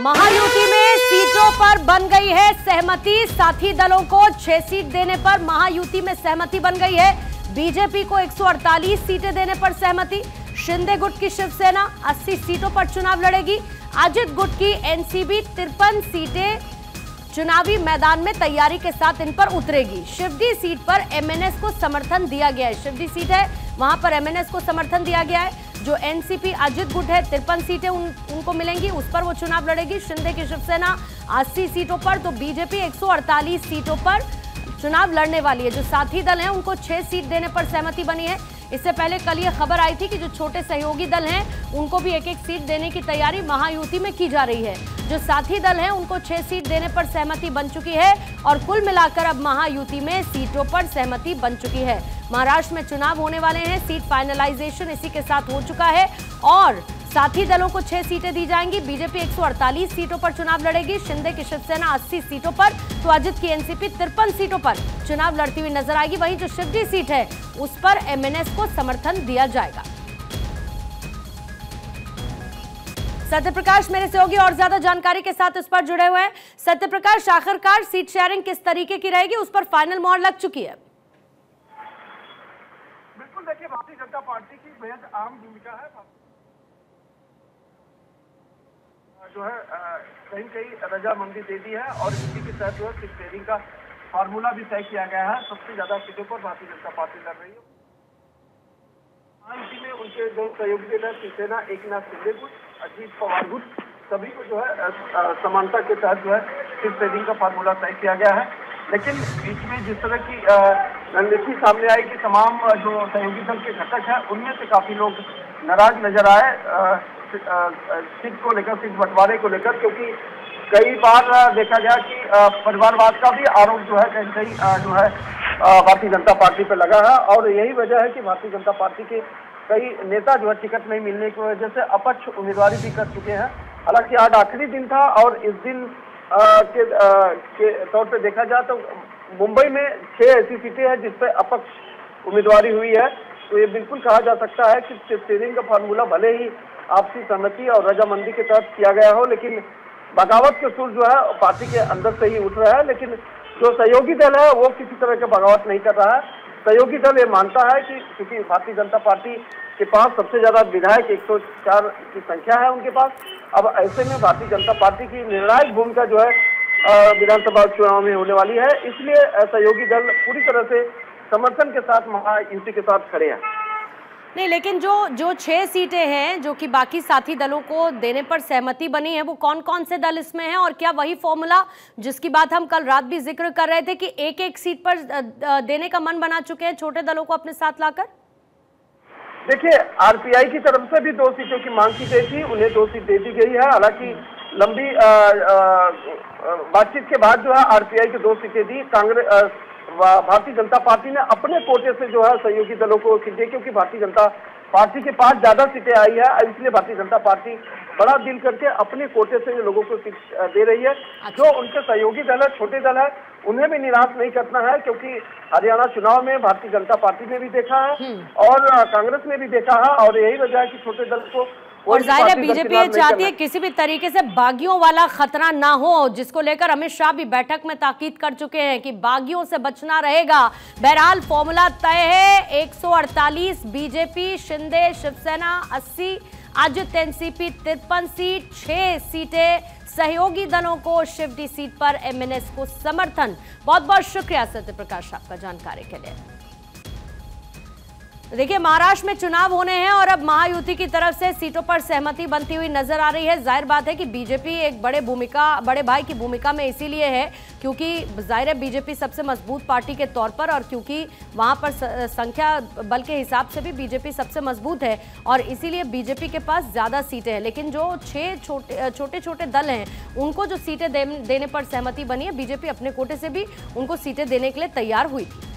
महायुति में सीटों पर बन गई है सहमति। साथी दलों को 6 सीट देने पर महायुति में सहमति बन गई है। बीजेपी को 148 सीटें देने पर सहमति। शिंदे गुट की शिवसेना 80 सीटों पर चुनाव लड़ेगी। अजित गुट की एनसीबी 53 सीटें चुनावी मैदान में तैयारी के साथ इन पर उतरेगी। शिवडी सीट पर एमएनएस को समर्थन दिया गया है। शिवडी सीट है, वहां पर एमएनएस को समर्थन दिया गया है। जो एनसीपी अजित गुट है 53 सीटें उनको मिलेंगी, उस पर वो चुनाव लड़ेगी। शिंदे की शिवसेना 80 सीटों पर, तो बीजेपी 148 सीटों पर चुनाव लड़ने वाली है। जो साथी दल हैं उनको 6 सीट देने पर सहमति बनी है। इससे पहले कल ये खबर आई थी कि जो छोटे सहयोगी दल हैं उनको भी एक-एक सीट देने की तैयारी महायुति में की जा रही है। जो साथी दल हैं उनको 6 सीट देने पर सहमति बन चुकी है और कुल मिलाकर अब महायुति में सीटों पर सहमति बन चुकी है। महाराष्ट्र में चुनाव होने वाले हैं, सीट फाइनलाइजेशन इसी के साथ हो चुका है और साथी दलों को 6 सीटें दी जाएंगी। बीजेपी 148 सीटों पर चुनाव लड़ेगी। शिंदे की शिवसेना 80 सीटों पर, तो अजित की एनसीपी 53 सीटों पर चुनाव लड़ती हुई नजर आएगी। वहीं जो शिवडी सीट है उस पर एमएनएस को समर्थन दिया जाएगा। सत्यप्रकाश मेरे सहयोगी और ज्यादा जानकारी के साथ इस पर जुड़े हुए हैं। सत्यप्रकाश, आखिरकार सीट शेयरिंग किस तरीके की रहेगी, उस पर फाइनल मोहर लग चुकी है? बिल्कुल, देखिए भारतीय जनता पार्टी की बेहद आम भूमिका है। जो है कहीं कहीं रजामंदी दे दी है और इसी के तहत जो है सीट शेयरिंग का फार्मूला भी तय किया गया है। सबसे ज्यादा सीटों पर भारतीय जनता पार्टी लड़ रही है। इसी में उनके दो सहयोगी दल शिवसेना, एकनाथ शिंदे गुट, अजीत पवार गुट, सभी को जो है समानता के तहत जो है सीट शेयरिंग का फार्मूला तय किया गया है। लेकिन बीच में जिस तरह की रणनीति सामने आई कि तमाम जो सहयोगी दल के घटक है उनमें से काफी लोग नाराज नजर आए सीट को लेकर, सीट बंटवारे को लेकर, क्योंकि कई बार देखा गया कि परिवारवाद का भी आरोप जो है कहीं कहीं जो है भारतीय जनता पार्टी पर लगा है और यही वजह है कि भारतीय जनता पार्टी के कई नेता जो है टिकट नहीं मिलने की वजह से अपक्ष उम्मीदवारी भी कर चुके हैं। हालांकि आज आखिरी दिन था और इस दिन के तौर पे देखा जाए तो मुंबई में 6 ऐसी सीटें हैं जिस पे अपक्ष उम्मीदवारी हुई है। तो ये बिल्कुल कहा जा सकता है कि सीट शेयरिंग का फार्मूला भले ही आपसी सहमति और रजामंदी के तहत किया गया हो, लेकिन बगावत के सुर जो है पार्टी के अंदर से ही उठ रहा है। लेकिन जो सहयोगी दल है वो किसी तरह के बगावत नहीं कर रहा है। सहयोगी दल ये मानता है कि क्योंकि भारतीय जनता पार्टी के पास सबसे ज्यादा विधायक 104 की संख्या है उनके पास, अब ऐसे में भारतीय जनता पार्टी की निर्णायक भूमिका जो है विधानसभा चुनाव में होने वाली है। इसलिए सहयोगी दल पूरी तरह से समर्थन के साथ महायुति के साथ खड़े हैं। नहीं, लेकिन जो 6 सीटें हैं जो कि बाकी साथी दलों को देने पर सहमति बनी है, वो कौन कौन से दल इसमें हैं और क्या वही फॉर्मूला जिसकी बात हम कल रात भी जिक्र कर रहे थे कि एक-एक सीट पर देने का मन बना चुके हैं छोटे दलों को अपने साथ लाकर? देखिए, आरपीआई की तरफ से भी 2 सीटों की मांग की गई थी, उन्हें 2 सीट दे दी गई है। हालांकि लंबी बातचीत के बाद जो है आरपीआई की 2 सीटें दी। कांग्रेस भारतीय जनता पार्टी ने अपने कोटे से जो है सहयोगी दलों को सीटें, क्योंकि भारतीय जनता पार्टी के पास ज्यादा सीटें आई है, इसलिए भारतीय जनता पार्टी बड़ा डील करके अपने कोटे से लोगों को सीट दे रही है। जो उनके सहयोगी दल है, छोटे दल है, उन्हें भी निराश नहीं करना है, क्योंकि हरियाणा चुनाव में भारतीय जनता पार्टी ने भी देखा है और कांग्रेस ने भी देखा है और यही वजह है कि छोटे दल को, और जाहिर है बीजेपी ये चाहती है किसी भी तरीके से बागियों वाला खतरा ना हो, जिसको लेकर अमित शाह भी बैठक में ताकीद कर चुके हैं कि बागियों से बचना रहेगा। बहरहाल फॉर्मूला तय है, 148 BJP, Shinde Shiv Sena 80, Ajit NCP 53 seat, 6 सीटें सहयोगी दलों को, शिवडी सीट पर एमएनएस को समर्थन। बहुत बहुत शुक्रिया सत्यप्रकाश आपका जानकारी के लिए। देखिए, महाराष्ट्र में चुनाव होने हैं और अब महायुति की तरफ से सीटों पर सहमति बनती हुई नजर आ रही है। जाहिर बात है कि बीजेपी एक बड़े भाई की भूमिका में इसीलिए है क्योंकि जाहिर है बीजेपी सबसे मजबूत पार्टी के तौर पर, और क्योंकि वहां पर संख्या बल के हिसाब से भी बीजेपी सबसे मजबूत है और इसीलिए बीजेपी के पास ज्यादा सीटें हैं। लेकिन जो 6 छोटे छोटे दल हैं उनको जो सीटें देने पर सहमति बनी है, बीजेपी अपने कोटे से भी उनको सीटें देने के लिए तैयार हुई थी।